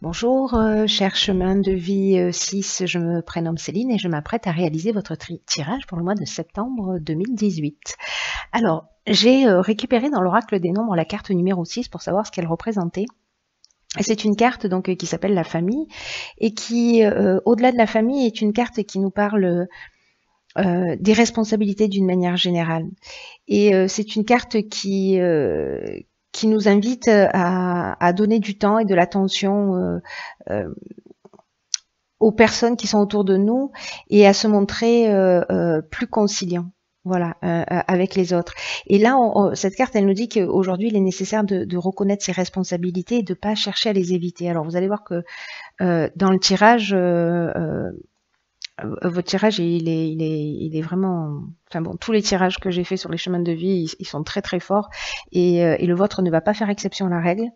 Bonjour, cher chemin de vie 6, je me prénomme Céline et je m'apprête à réaliser votre tirage pour le mois de septembre 2018. Alors, j'ai récupéré dans l'oracle des nombres la carte numéro 6 pour savoir ce qu'elle représentait. C'est une carte donc qui s'appelle la famille et qui, au-delà de la famille, est une carte qui nous parle des responsabilités d'une manière générale. Et c'est une carte qui nous invite à donner du temps et de l'attention aux personnes qui sont autour de nous et à se montrer plus conciliant. Voilà, avec les autres. Et là, cette carte, elle nous dit qu'aujourd'hui, il est nécessaire de reconnaître ses responsabilités et de ne pas chercher à les éviter. Alors, vous allez voir que dans le tirage, votre tirage, il est vraiment... Enfin bon, tous les tirages que j'ai faits sur les chemins de vie, ils sont très très forts. Et le vôtre ne va pas faire exception à la règle.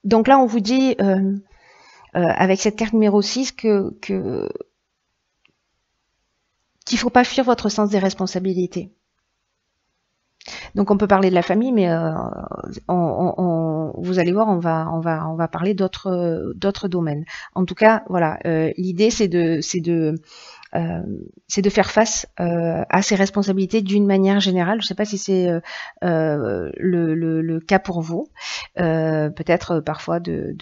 Donc là, on vous dit, avec cette carte numéro 6, qu'il ne faut pas fuir votre sens des responsabilités. Donc on peut parler de la famille, mais vous allez voir, on va parler d'autres domaines. En tout cas, voilà, l'idée c'est de faire face à ces responsabilités d'une manière générale. Je ne sais pas si c'est le cas pour vous. Peut-être parfois de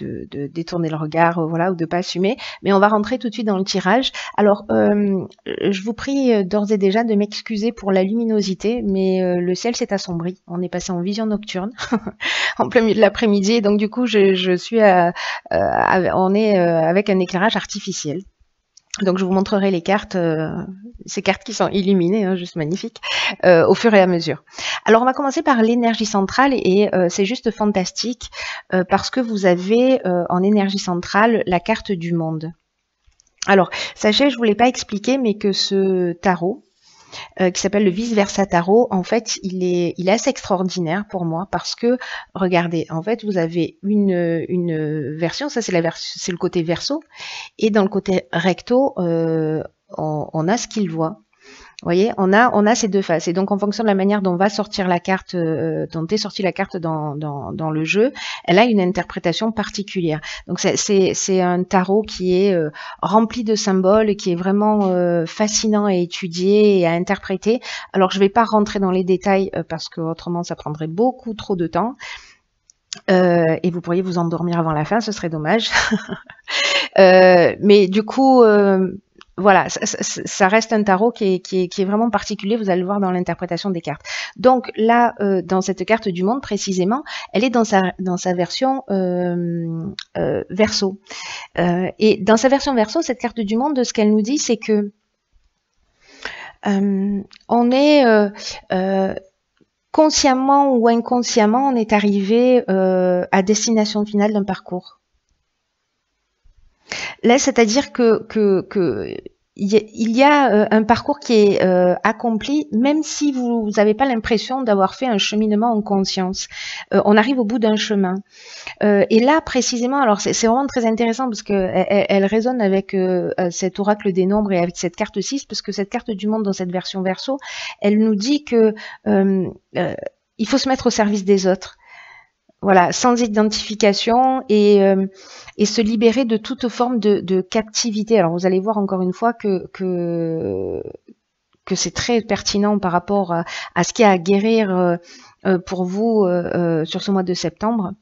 détourner le regard, voilà, ou de pas assumer. Mais on va rentrer tout de suite dans le tirage. Alors, je vous prie d'ores et déjà de m'excuser pour la luminosité, mais le ciel s'est assombri. On est passé en vision nocturne en plein milieu de l'après-midi, et donc du coup, je suis on est avec un éclairage artificiel. Donc je vous montrerai les cartes, ces cartes qui sont illuminées, hein, juste magnifiques, au fur et à mesure. Alors on va commencer par l'énergie centrale et c'est juste fantastique parce que vous avez en énergie centrale la carte du monde. Alors sachez, je ne vous l'ai pas expliqué, mais que ce tarot, qui s'appelle le Vice Versa Tarot, en fait, il est assez extraordinaire pour moi parce que, regardez, en fait, vous avez une version, ça c'est le côté verso, et dans le côté recto, on a ce qu'il voit. Vous voyez, on a ces deux faces. Et donc, en fonction de la manière dont va sortir la carte, dont est sortie la carte dans le jeu, elle a une interprétation particulière. Donc, c'est un tarot qui est rempli de symboles, qui est vraiment fascinant à étudier et à interpréter. Alors, je ne vais pas rentrer dans les détails parce que autrement, ça prendrait beaucoup trop de temps. Et vous pourriez vous endormir avant la fin, ce serait dommage. Mais du coup... voilà, ça reste un tarot qui est vraiment particulier, vous allez le voir dans l'interprétation des cartes. Donc là, dans cette carte du monde précisément, elle est dans sa version verso. Et dans sa version verso, cette carte du monde, ce qu'elle nous dit, c'est que on est consciemment ou inconsciemment, on est arrivé à destination finale d'un parcours. Là, c'est-à-dire que il y a un parcours qui est accompli, même si vous n'avez pas l'impression d'avoir fait un cheminement en conscience. On arrive au bout d'un chemin. Et là, précisément, alors c'est vraiment très intéressant parce que elle résonne avec cet oracle des nombres et avec cette carte 6, parce que cette carte du monde dans cette version verso, elle nous dit que il faut se mettre au service des autres. Voilà, sans identification et se libérer de toute forme de captivité. Alors vous allez voir encore une fois que c'est très pertinent par rapport à ce qu'il y a à guérir pour vous sur ce mois de septembre.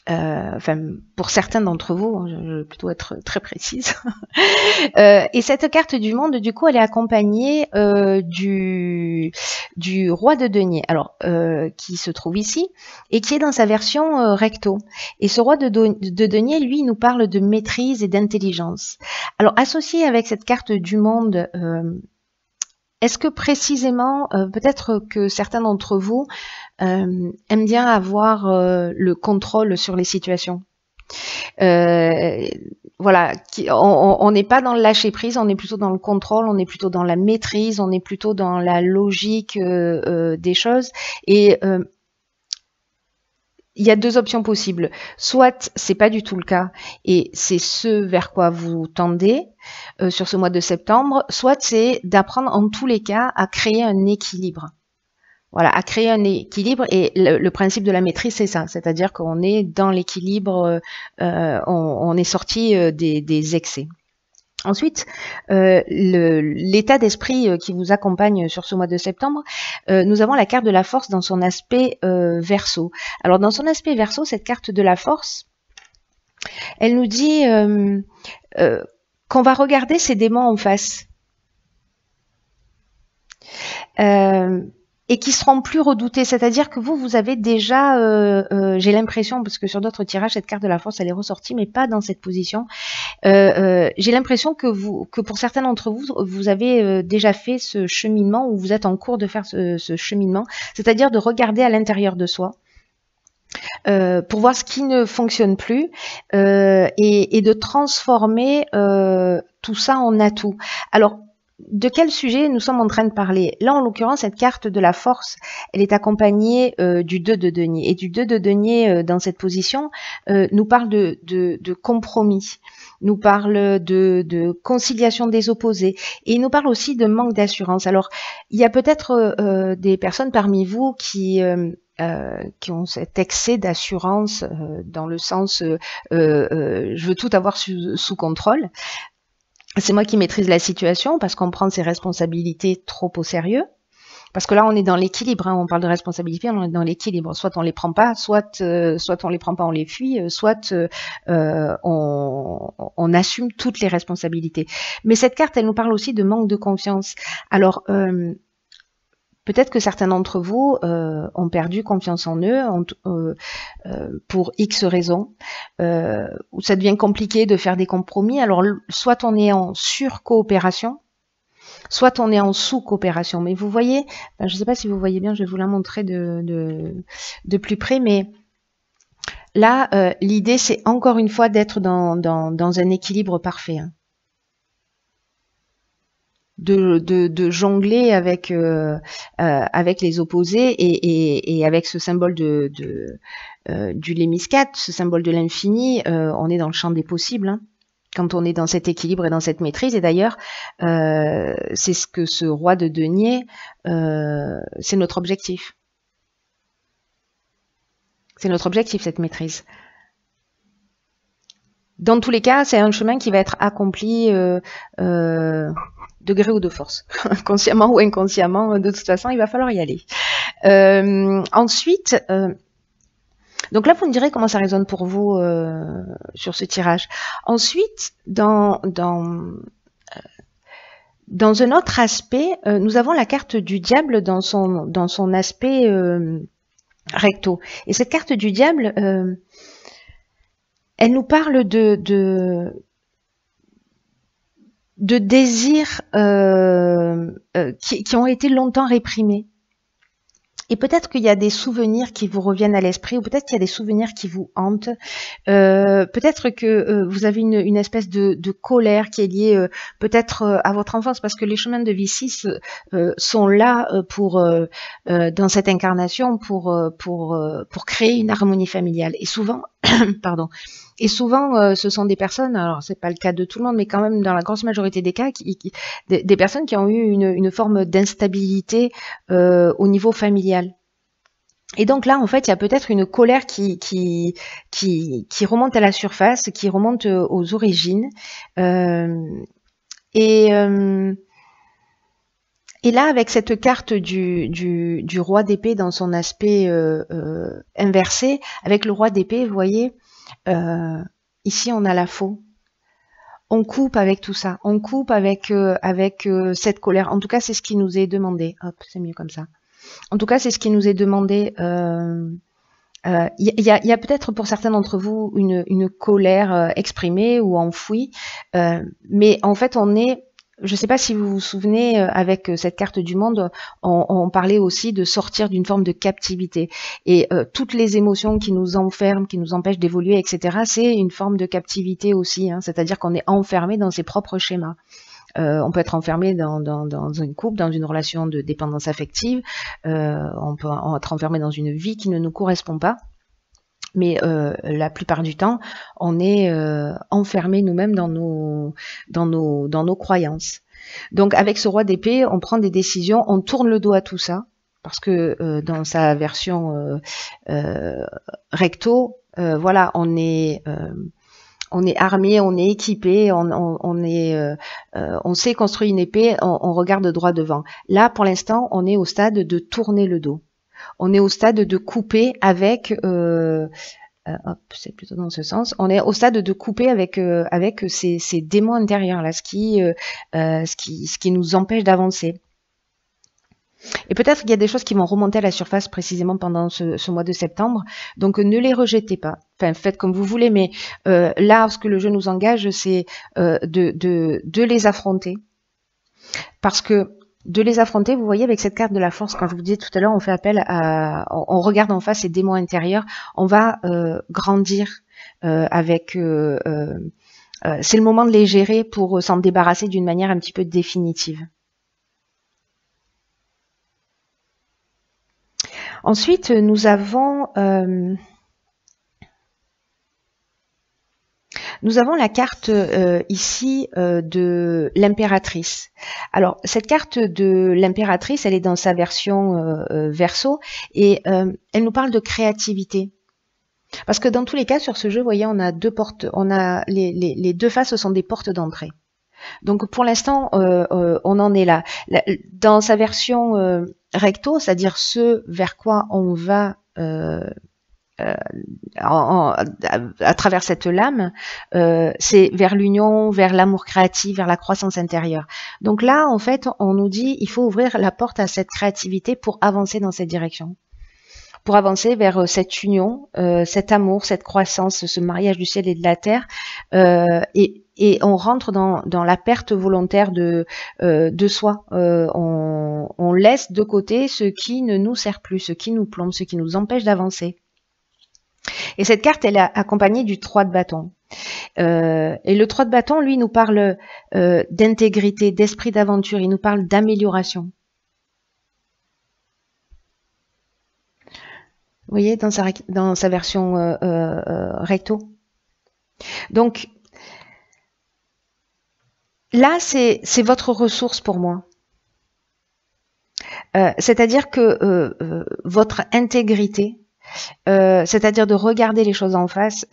Enfin, pour certains d'entre vous, je vais plutôt être très précise. Et cette carte du monde, du coup, elle est accompagnée du roi de denier, alors qui se trouve ici et qui est dans sa version recto. Et ce roi de denier, lui, il nous parle de maîtrise et d'intelligence. Alors, associé avec cette carte du monde, est-ce que précisément, peut-être que certains d'entre vous aiment bien avoir le contrôle sur les situations? Voilà, on n'est pas dans le lâcher prise, on est plutôt dans le contrôle, on est plutôt dans la maîtrise, on est plutôt dans la logique des choses. Et il y a deux options possibles. Soit c'est pas du tout le cas et c'est ce vers quoi vous tendez sur ce mois de septembre, soit c'est d'apprendre en tous les cas à créer un équilibre. Voilà, à créer un équilibre. Et le principe de la maîtrise, c'est ça. C'est-à-dire qu'on est dans l'équilibre, on est sorti des excès. Ensuite, l'état d'esprit qui vous accompagne sur ce mois de septembre, nous avons la carte de la force dans son aspect Verseau. Alors, dans son aspect Verseau, cette carte de la force, elle nous dit qu'on va regarder ces démons en face. Et qui seront plus redoutés, c'est-à-dire que vous avez déjà, j'ai l'impression, parce que sur d'autres tirages, cette carte de la force, elle est ressortie, mais pas dans cette position. J'ai l'impression que pour certains d'entre vous, vous avez déjà fait ce cheminement, ou vous êtes en cours de faire ce cheminement, c'est-à-dire de regarder à l'intérieur de soi, pour voir ce qui ne fonctionne plus, et de transformer tout ça en atout. Alors, de quel sujet nous sommes en train de parler? Là, en l'occurrence, cette carte de la force, elle est accompagnée du 2 de denier. Et du 2 de denier, dans cette position, nous parle de compromis, nous parle de conciliation des opposés, et il nous parle aussi de manque d'assurance. Alors, il y a peut-être des personnes parmi vous qui ont cet excès d'assurance, dans le sens je veux tout avoir sous contrôle. C'est moi qui maîtrise la situation parce qu'on prend ses responsabilités trop au sérieux. Parce que là, on est dans l'équilibre, hein, on parle de responsabilité, on est dans l'équilibre. Soit on les prend pas, soit on les prend pas, on les fuit, soit on assume toutes les responsabilités. Mais cette carte, elle nous parle aussi de manque de confiance. Alors, peut-être que certains d'entre vous ont perdu confiance en eux pour X raisons, où ça devient compliqué de faire des compromis. Alors, soit on est en sur-coopération, soit on est en sous-coopération. Mais vous voyez, je ne sais pas si vous voyez bien, je vais vous la montrer de plus près, mais là, l'idée, c'est encore une fois d'être dans un équilibre parfait. Hein. De jongler avec les opposés et avec ce symbole du lémiscate, ce symbole de l'infini, on est dans le champ des possibles, hein, quand on est dans cet équilibre et dans cette maîtrise. Et d'ailleurs, c'est ce que ce roi de denier, c'est notre objectif. C'est notre objectif, cette maîtrise. Dans tous les cas, c'est un chemin qui va être accompli de gré ou de force, consciemment ou inconsciemment, de toute façon, il va falloir y aller. Ensuite, donc là, vous me direz comment ça résonne pour vous sur ce tirage. Ensuite, dans un autre aspect, nous avons la carte du diable dans son aspect recto. Et cette carte du diable, elle nous parle de désirs qui ont été longtemps réprimés. Et peut-être qu'il y a des souvenirs qui vous reviennent à l'esprit, ou peut-être qu'il y a des souvenirs qui vous hantent. Peut-être que vous avez une espèce de colère qui est liée peut-être à votre enfance, parce que les chemins de vie 6 sont là dans cette incarnation pour créer une harmonie familiale. Et souvent, pardon. Et souvent, ce sont des personnes, alors c'est pas le cas de tout le monde, mais quand même dans la grosse majorité des cas, des personnes qui ont eu une forme d'instabilité au niveau familial. Et donc là, en fait, il y a peut-être une colère qui remonte à la surface, qui remonte aux origines. Et là, avec cette carte du roi d'épée dans son aspect inversé, avec le roi d'épée, vous voyez, ici on a la faux. On coupe avec tout ça, on coupe avec cette colère. En tout cas, c'est ce qui nous est demandé. Hop, c'est mieux comme ça. En tout cas, c'est ce qui nous est demandé. Il y a peut-être pour certains d'entre vous une colère exprimée ou enfouie, mais en fait, on est... Je ne sais pas si vous vous souvenez, avec cette carte du monde, on parlait aussi de sortir d'une forme de captivité. Et toutes les émotions qui nous enferment, qui nous empêchent d'évoluer, etc., c'est une forme de captivité aussi. Hein, c'est-à-dire qu'on est enfermé dans ses propres schémas. On peut être enfermé dans une couple, dans une relation de dépendance affective. On peut être enfermé dans une vie qui ne nous correspond pas. Mais la plupart du temps, on est enfermé nous-mêmes dans nos croyances. Donc avec ce roi d'épée, on prend des décisions, on tourne le dos à tout ça, parce que dans sa version recto, voilà, on est armé, on est équipé, on sait construire une épée, on regarde droit devant. Là, pour l'instant, on est au stade de tourner le dos. On est au stade de couper avec, hop, c'est plutôt dans ce sens. On est au stade de couper avec ces démons intérieurs là, ce qui nous empêche d'avancer. Et peut-être qu'il y a des choses qui vont remonter à la surface précisément pendant ce mois de septembre. Donc ne les rejetez pas. Enfin, faites comme vous voulez, mais là, ce que le jeu nous engage, c'est de les affronter. Parce que de les affronter, vous voyez, avec cette carte de la force, quand je vous disais tout à l'heure, on fait appel à... On regarde en face ces démons intérieurs, on va grandir avec... c'est le moment de les gérer pour s'en débarrasser d'une manière un petit peu définitive. Ensuite, nous avons la carte ici de l'impératrice. Alors, cette carte de l'impératrice, elle est dans sa version Verseau et elle nous parle de créativité. Parce que dans tous les cas, sur ce jeu, vous voyez, on a deux portes, on a les deux faces sont des portes d'entrée. Donc pour l'instant, on en est là. Dans sa version recto, c'est-à-dire ce vers quoi on va à travers cette lame, c'est vers l'union, vers l'amour créatif, vers la croissance intérieure. Donc là, en fait, on nous dit il faut ouvrir la porte à cette créativité pour avancer dans cette direction. Pour avancer vers cette union, cet amour, cette croissance, ce mariage du ciel et de la terre, et on rentre dans la perte volontaire de soi. On laisse de côté ce qui ne nous sert plus, ce qui nous plombe, ce qui nous empêche d'avancer. Et cette carte, elle est accompagnée du 3 de bâton. Et le 3 de bâton, lui, nous parle d'intégrité, d'esprit d'aventure, il nous parle d'amélioration. Vous voyez, dans sa version recto. Donc, là, c'est votre ressource pour moi. C'est-à-dire que votre intégrité, c'est-à-dire de regarder les choses en face,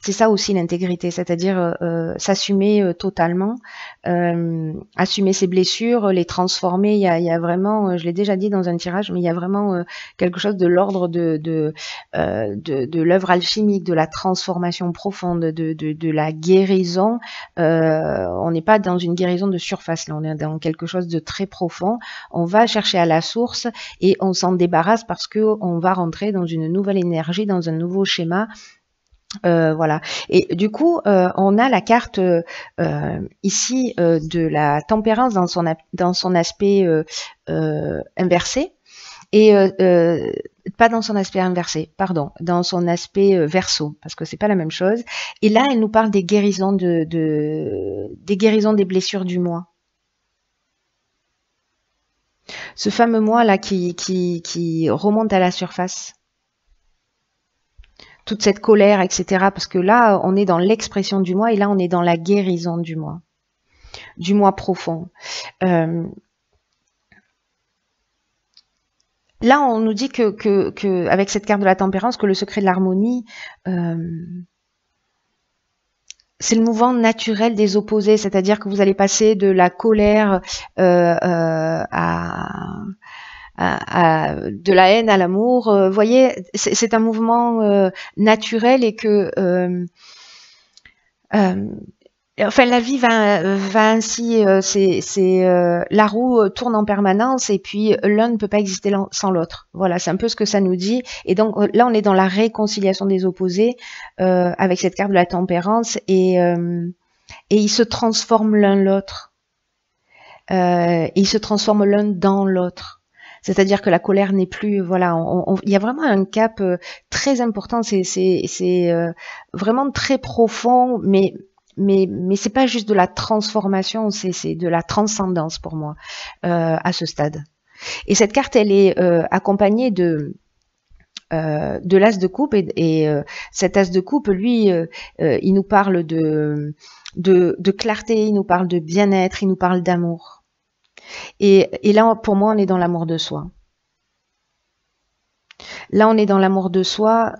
c'est ça aussi l'intégrité, c'est-à-dire s'assumer totalement, assumer ses blessures, les transformer. Il y a vraiment, je l'ai déjà dit dans un tirage, mais il y a vraiment quelque chose de l'ordre de l'œuvre alchimique, de la transformation profonde, de la guérison. On n'est pas dans une guérison de surface, là, on est dans quelque chose de très profond. On va chercher à la source et on s'en débarrasse parce que on va rentrer dans une nouvelle énergie, dans un nouveau schéma. Voilà. Et du coup, on a la carte ici de la tempérance dans son aspect inversé et pas dans son aspect inversé, pardon, dans son aspect verso, parce que c'est pas la même chose. Et là, elle nous parle des guérisons des guérisons des blessures du moi. Ce fameux moi là qui remonte à la surface. Toute cette colère, etc. Parce que là, on est dans l'expression du moi et là, on est dans la guérison du moi profond. Là, on nous dit que avec cette carte de la tempérance, que le secret de l'harmonie, c'est le mouvement naturel des opposés, c'est-à-dire que vous allez passer de la colère de la haine à l'amour. Vous voyez, c'est un mouvement naturel et que enfin la vie va ainsi, la roue tourne en permanence et puis l'un ne peut pas exister sans l'autre. Voilà, c'est un peu ce que ça nous dit. Et donc là, on est dans la réconciliation des opposés avec cette carte de la tempérance et ils se transforment l'un l'autre. Ils se transforment l'un dans l'autre. C'est-à-dire que la colère n'est plus, voilà, il y a vraiment un cap très important, c'est vraiment très profond, mais c'est pas juste de la transformation, c'est de la transcendance pour moi à ce stade. Et cette carte, elle est accompagnée de l'as de coupe et cet as de coupe, lui, il nous parle de clarté, il nous parle de bien-être, il nous parle d'amour. Et là, pour moi, on est dans l'amour de soi. Là, on est dans l'amour de soi.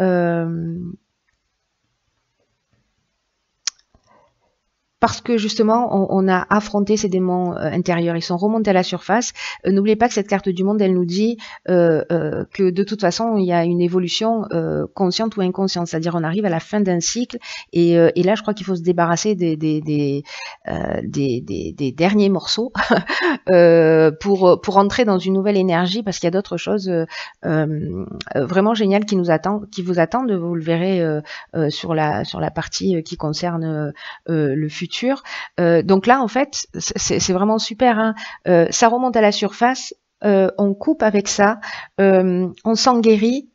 Parce que justement, on a affronté ces démons intérieurs, ils sont remontés à la surface. N'oubliez pas que cette carte du monde, elle nous dit que de toute façon, il y a une évolution consciente ou inconsciente, c'est-à-dire on arrive à la fin d'un cycle, et là, je crois qu'il faut se débarrasser des derniers morceaux pour entrer dans une nouvelle énergie, parce qu'il y a d'autres choses vraiment géniales qui vous attendent. Vous le verrez sur la partie qui concerne le futur. Donc là, en fait, c'est vraiment super. Hein. Ça remonte à la surface, on coupe avec ça, on s'en guérit.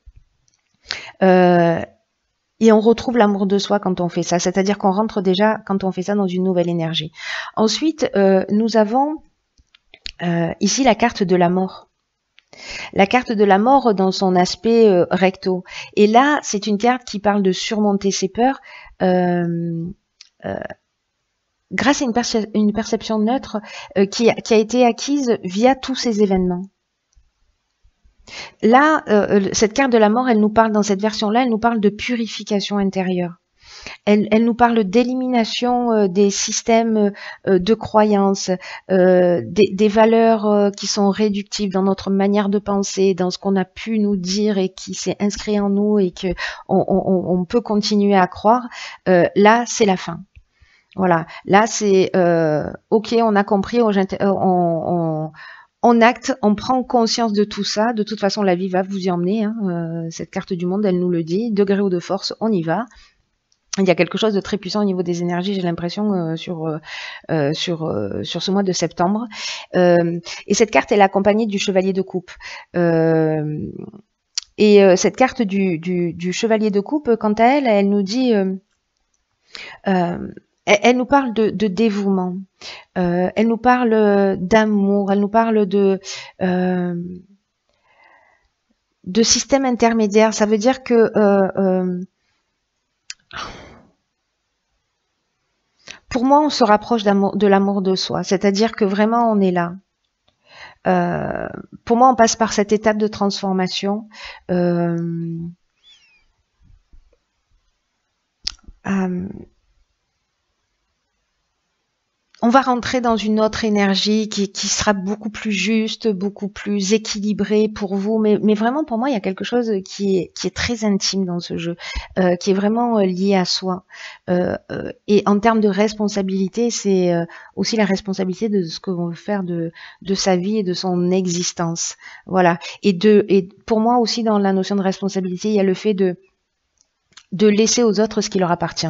Et on retrouve l'amour de soi quand on fait ça. C'est-à-dire qu'on rentre déjà, quand on fait ça, dans une nouvelle énergie. Ensuite, nous avons ici la carte de la mort. La carte de la mort dans son aspect recto. Et là, c'est une carte qui parle de surmonter ses peurs. Grâce à une perception neutre qui a été acquise via tous ces événements. Là, cette carte de la mort, elle nous parle, dans cette version-là, elle nous parle de purification intérieure. Elle nous parle d'élimination des systèmes de croyances, des valeurs qui sont réductives dans notre manière de penser, dans ce qu'on a pu nous dire et qui s'est inscrit en nous et que on peut continuer à croire. Là, c'est la fin. Voilà, là c'est ok, on a compris, on acte, on prend conscience de tout ça. De toute façon, la vie va vous y emmener. Hein. Cette carte du monde, elle nous le dit. Degré ou de force, on y va. Il y a quelque chose de très puissant au niveau des énergies, j'ai l'impression, sur ce mois de septembre. Et cette carte, elle est accompagnée du chevalier de coupe. Cette carte du chevalier de coupe, quant à elle, elle nous dit... elle nous parle de dévouement, elle nous parle d'amour, elle nous parle de système intermédiaire. Ça veut dire que pour moi, on se rapproche de l'amour de soi, c'est-à-dire que vraiment, on est là. Pour moi, on passe par cette étape de transformation. On va rentrer dans une autre énergie qui sera beaucoup plus juste, beaucoup plus équilibrée pour vous. Mais vraiment, pour moi, il y a quelque chose qui est très intime dans ce jeu, qui est vraiment lié à soi. Et en termes de responsabilité, c'est aussi la responsabilité de ce que l'on veut faire de sa vie et de son existence. Voilà. Et pour moi aussi, dans la notion de responsabilité, il y a le fait de laisser aux autres ce qui leur appartient.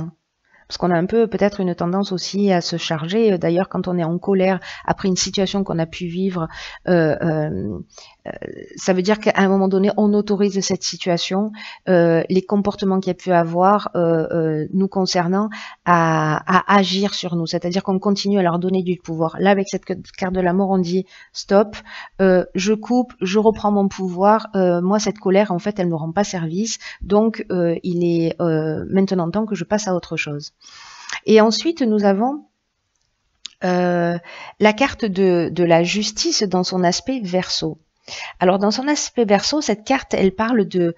Parce qu'on a un peu peut-être une tendance aussi à se charger. D'ailleurs, quand on est en colère après une situation qu'on a pu vivre, ça veut dire qu'à un moment donné, on autorise cette situation, les comportements qu'il y a pu avoir nous concernant, à agir sur nous. C'est-à-dire qu'on continue à leur donner du pouvoir. Là, avec cette carte de la mort, on dit stop, je coupe, je reprends mon pouvoir. Moi, cette colère, en fait, elle ne me rend pas service. Donc, il est maintenant temps que je passe à autre chose. Et ensuite, nous avons la carte de la justice dans son aspect Verseau. Alors, dans son aspect Verseau, cette carte, elle parle de...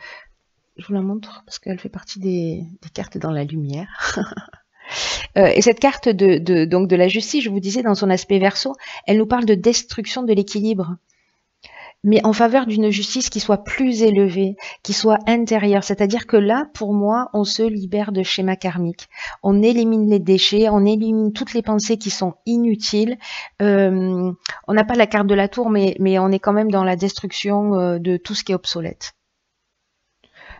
Je vous la montre parce qu'elle fait partie des cartes dans la lumière. Et cette carte donc de la justice, je vous disais, dans son aspect Verseau, elle nous parle de destruction de l'équilibre, mais en faveur d'une justice qui soit plus élevée, qui soit intérieure. C'est-à-dire que là, pour moi, on se libère de schémas karmiques. On élimine les déchets, on élimine toutes les pensées qui sont inutiles. On n'a pas la carte de la tour, mais on est quand même dans la destruction de tout ce qui est obsolète.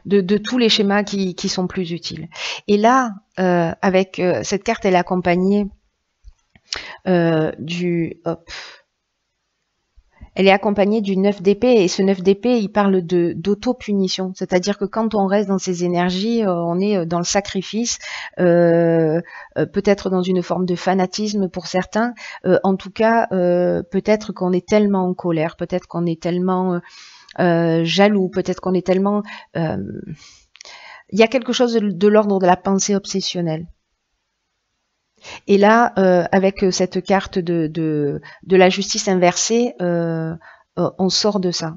De tous les schémas qui sont plus utiles. Et là, avec cette carte, elle est accompagnée elle est accompagnée du 9 d'épée, et ce 9 d'épée, il parle d'auto-punition. C'est-à-dire que quand on reste dans ces énergies, on est dans le sacrifice, peut-être dans une forme de fanatisme pour certains. En tout cas, peut-être qu'on est tellement en colère, peut-être qu'on est tellement jaloux, peut-être qu'on est tellement... il y a quelque chose de l'ordre de la pensée obsessionnelle. Et là, avec cette carte de la justice inversée, on sort de ça.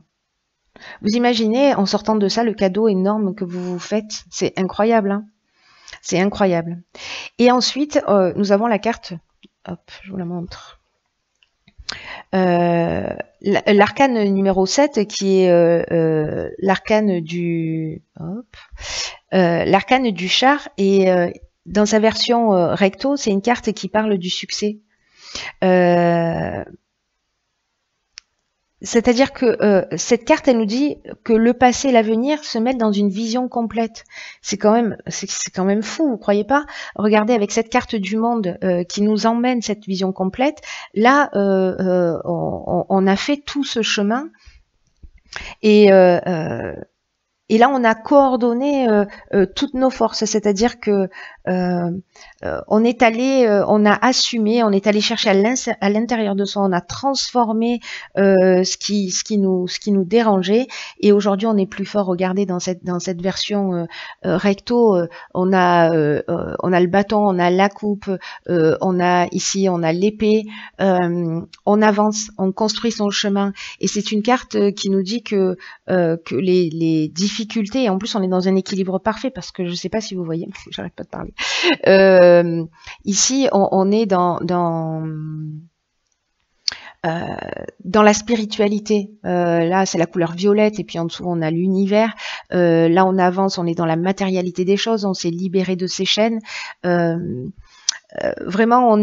Vous imaginez, en sortant de ça, le cadeau énorme que vous vous faites. C'est incroyable, hein. C'est incroyable. Et ensuite, nous avons la carte. Hop, je vous la montre. L'arcane numéro 7 qui est l'arcane du l'arcane du char, et dans sa version recto, c'est une carte qui parle du succès. C'est-à-dire que cette carte, elle nous dit que le passé et l'avenir se mettent dans une vision complète. C'est quand même fou, vous croyez pas? Regardez, avec cette carte du monde qui nous emmène cette vision complète, là, on a fait tout ce chemin, et là, on a coordonné toutes nos forces, c'est-à-dire que on est allé, on a assumé, on est allé chercher à l'intérieur de soi, on a transformé ce qui nous dérangeait, et aujourd'hui on est plus fort. Regardez, dans cette version recto, on a le bâton, on a la coupe, on a l'épée, on avance, on construit son chemin, et c'est une carte qui nous dit que les difficultés, et en plus on est dans un équilibre parfait, parce que je ne sais pas si vous voyez, j'arrête pas de parler. Ici, on est dans la spiritualité. Là, c'est la couleur violette, et puis en dessous, on a l'univers. Là, on avance, on est dans la matérialité des choses, on s'est libéré de ces chaînes. Vraiment,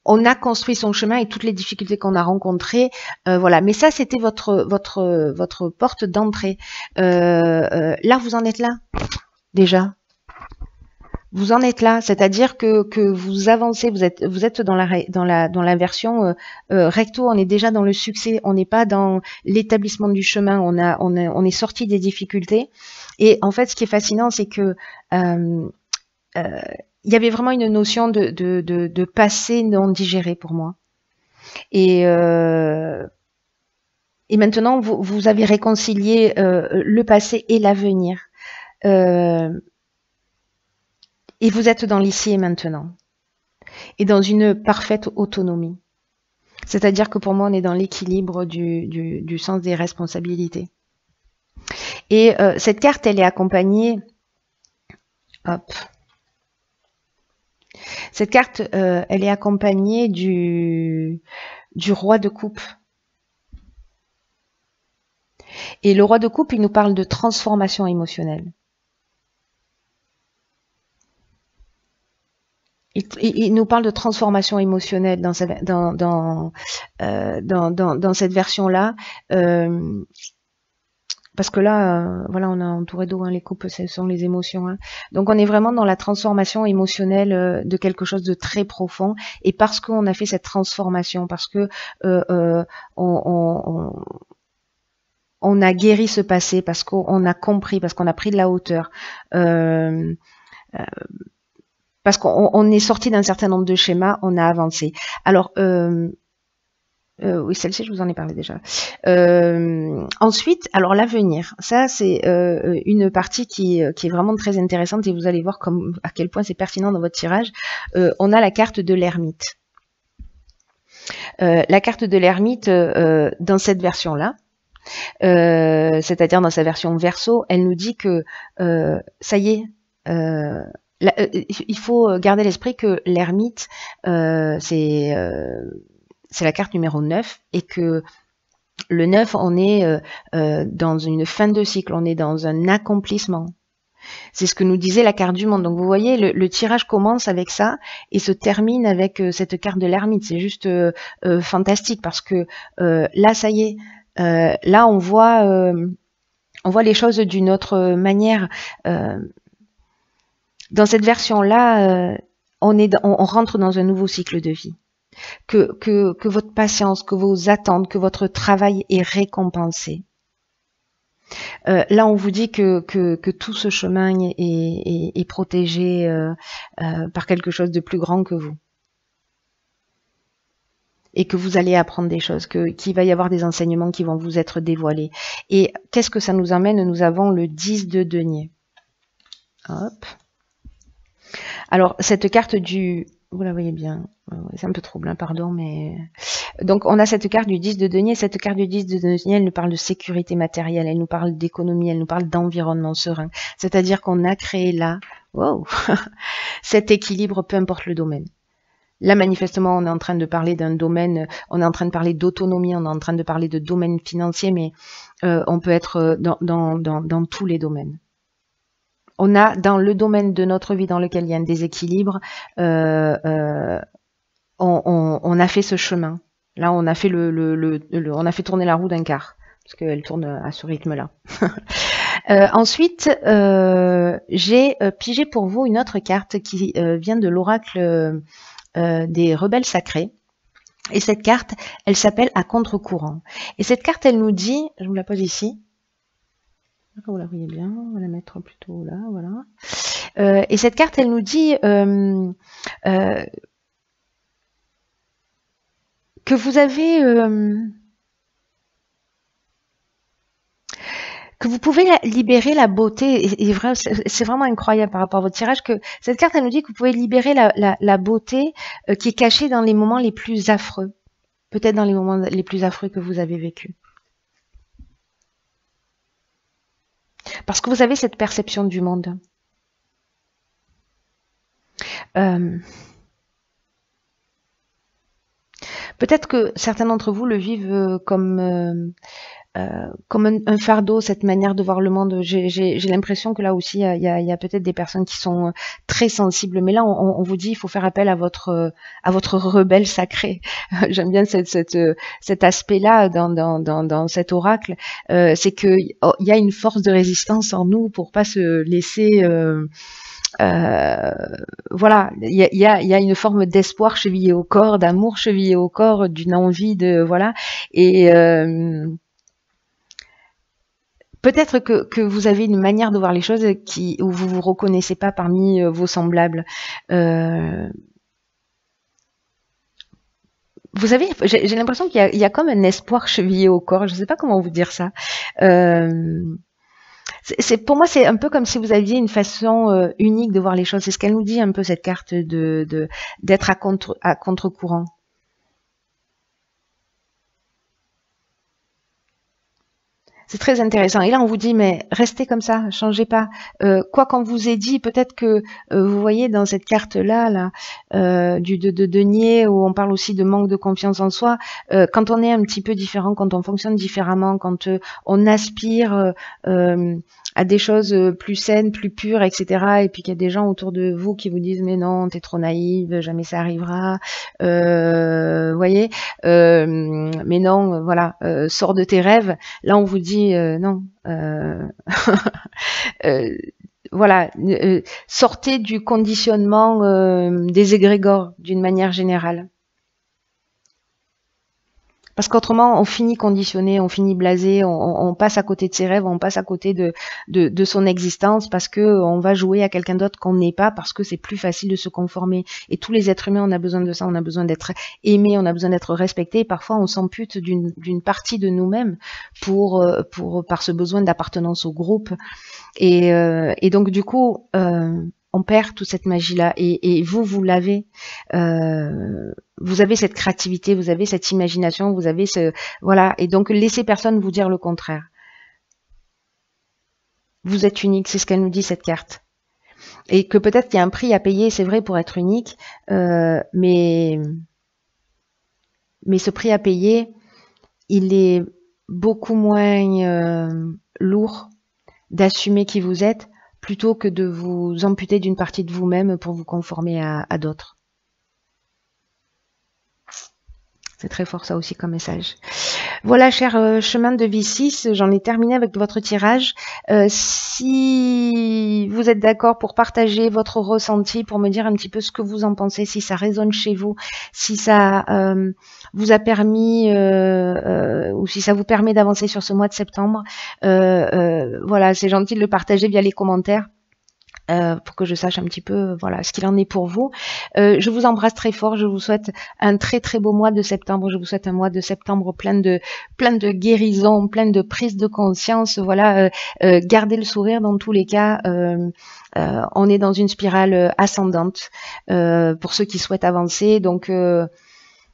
on a construit son chemin, et toutes les difficultés qu'on a rencontrées, voilà. Mais ça, c'était votre porte d'entrée. Là, vous en êtes là, déjà. Vous en êtes là, c'est-à-dire que vous avancez, vous êtes dans la version recto, on est déjà dans le succès, on n'est pas dans l'établissement du chemin, on est sorti des difficultés. Et en fait, ce qui est fascinant, c'est que il y avait vraiment une notion de passé non digéré pour moi. Et maintenant, vous avez réconcilié le passé et l'avenir. Et vous êtes dans l'ici et maintenant, et dans une parfaite autonomie. C'est-à-dire que pour moi, on est dans l'équilibre du sens des responsabilités. Et cette carte, elle est accompagnée... Hop. Cette carte, elle est accompagnée du roi de coupe. Et le roi de coupe, il nous parle de transformation émotionnelle. Il nous parle de transformation émotionnelle dans cette version-là, parce que là, voilà, on a entouré d'eau, hein, les coupes, ce sont les émotions. Hein. Donc on est vraiment dans la transformation émotionnelle de quelque chose de très profond, et parce qu'on a fait cette transformation, parce que on a guéri ce passé, parce qu'on a compris, parce qu'on a pris de la hauteur. Parce qu'on est sorti d'un certain nombre de schémas, on a avancé. Alors, oui, celle-ci, je vous en ai parlé déjà. Ensuite, alors l'avenir, ça c'est une partie qui est vraiment très intéressante, et vous allez voir à quel point c'est pertinent dans votre tirage. On a la carte de l'ermite. La carte de l'ermite, dans cette version-là, c'est-à-dire dans sa version verso, elle nous dit que ça y est, il faut garder à l'esprit que l'ermite, c'est la carte numéro 9, et que le 9, on est dans une fin de cycle, on est dans un accomplissement. C'est ce que nous disait la carte du monde. Donc vous voyez, le tirage commence avec ça et se termine avec cette carte de l'ermite. C'est juste fantastique, parce que là, ça y est, là on voit les choses d'une autre manière. Dans cette version-là, on rentre dans un nouveau cycle de vie. Que votre patience, que vos attentes, que votre travail est récompensé. Là, on vous dit que tout ce chemin est protégé par quelque chose de plus grand que vous. Et que vous allez apprendre des choses, qu'il va y avoir des enseignements qui vont vous être dévoilés. Et qu'est-ce que ça nous amène? Nous avons le 10 de denier. Hop. Alors, cette carte vous la voyez bien, c'est un peu trouble, hein, pardon, mais Donc, on a cette carte du 10 de denier. Cette carte du 10 de denier, elle nous parle de sécurité matérielle, elle nous parle d'économie, elle nous parle d'environnement serein. C'est-à-dire qu'on a créé là, wow, cet équilibre, peu importe le domaine. Là, manifestement, on est en train de parler d'un domaine, on est en train de parler d'autonomie, on est en train de parler de domaine financier, mais on peut être dans tous les domaines. On a dans le domaine de notre vie dans lequel il y a un déséquilibre, on a fait ce chemin. Là, on a fait on a fait tourner la roue d'un quart, parce qu'elle tourne à ce rythme-là. Ensuite, j'ai pigé pour vous une autre carte qui vient de l'oracle des rebelles sacrés. Et cette carte, elle s'appelle à contre-courant. Et cette carte, elle nous dit, je vous la pose ici, vous la voyez bien, on va la mettre plutôt là, voilà. Et cette carte, elle nous dit que vous avez... que vous pouvez libérer la beauté, et c'est vraiment incroyable par rapport à votre tirage, que cette carte, elle nous dit que vous pouvez libérer la beauté qui est cachée dans les moments les plus affreux, peut-être dans les moments les plus affreux que vous avez vécus. Parce que vous avez cette perception du monde. Peut-être que certains d'entre vous le vivent comme un fardeau, cette manière de voir le monde. J'ai l'impression que là aussi, il y a peut-être des personnes qui sont très sensibles. Mais là, on vous dit, il faut faire appel à votre rebelle sacré. J'aime bien cet aspect-là dans cet oracle. C'est que il y a une force de résistance en nous pour pas se laisser... voilà, il y a une forme d'espoir chevillé au corps, d'amour chevillé au corps, d'une envie de... Voilà. Et... peut-être que vous avez une manière de voir les choses où vous vous reconnaissez pas parmi vos semblables. Vous avez, j'ai l'impression qu'il y a comme un espoir chevillé au corps. Je ne sais pas comment vous dire ça. Pour moi, c'est un peu comme si vous aviez une façon unique de voir les choses. C'est ce qu'elle nous dit un peu, cette carte d'être à contre-courant. C'est très intéressant. Et là, on vous dit, mais restez comme ça, changez pas. Quoi qu'on vous ait dit, peut-être que vous voyez dans cette carte-là, de denier, où on parle aussi de manque de confiance en soi, quand on est un petit peu différent, quand on fonctionne différemment, quand on aspire à des choses plus saines, plus pures, etc. Et puis qu'il y a des gens autour de vous qui vous disent, mais non, t'es trop naïve, jamais ça arrivera. Voyez, mais non, voilà, sors de tes rêves. Là, on vous dit non. Voilà, sortez du conditionnement des égrégores d'une manière générale. Parce qu'autrement, on finit conditionné, on finit blasé, on passe à côté de ses rêves, on passe à côté de son existence parce que on va jouer à quelqu'un d'autre qu'on n'est pas, parce que c'est plus facile de se conformer. Et tous les êtres humains, on a besoin de ça, on a besoin d'être aimé, on a besoin d'être respecté. Parfois, on s'ampute d'une partie de nous-mêmes par ce besoin d'appartenance au groupe. Et donc, du coup, on perd toute cette magie-là. Et vous l'avez. Vous avez cette créativité, vous avez cette imagination, vous avez voilà. Et donc, laissez personne vous dire le contraire. Vous êtes unique, c'est ce qu'elle nous dit, cette carte. Et que peut-être qu'il y a un prix à payer, c'est vrai, pour être unique, mais ce prix à payer, il est beaucoup moins lourd d'assumer qui vous êtes, plutôt que de vous amputer d'une partie de vous-même pour vous conformer à d'autres. C'est très fort ça aussi comme message. Voilà, cher chemin de vie 6, j'en ai terminé avec votre tirage. Si vous êtes d'accord pour partager votre ressenti, pour me dire un petit peu ce que vous en pensez, si ça résonne chez vous, si ça vous a permis ou si ça vous permet d'avancer sur ce mois de septembre, voilà, c'est gentil de le partager via les commentaires. Pour que je sache un petit peu voilà ce qu'il en est pour vous. Je vous embrasse très fort, je vous souhaite un très très beau mois de septembre, je vous souhaite un mois de septembre plein de guérison, plein de prise de conscience, voilà, gardez le sourire dans tous les cas. On est dans une spirale ascendante pour ceux qui souhaitent avancer, donc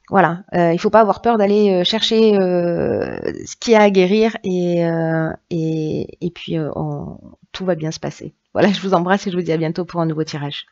Voilà, il faut pas avoir peur d'aller chercher ce qu'il y a à guérir et puis tout va bien se passer. Voilà, je vous embrasse et je vous dis à bientôt pour un nouveau tirage.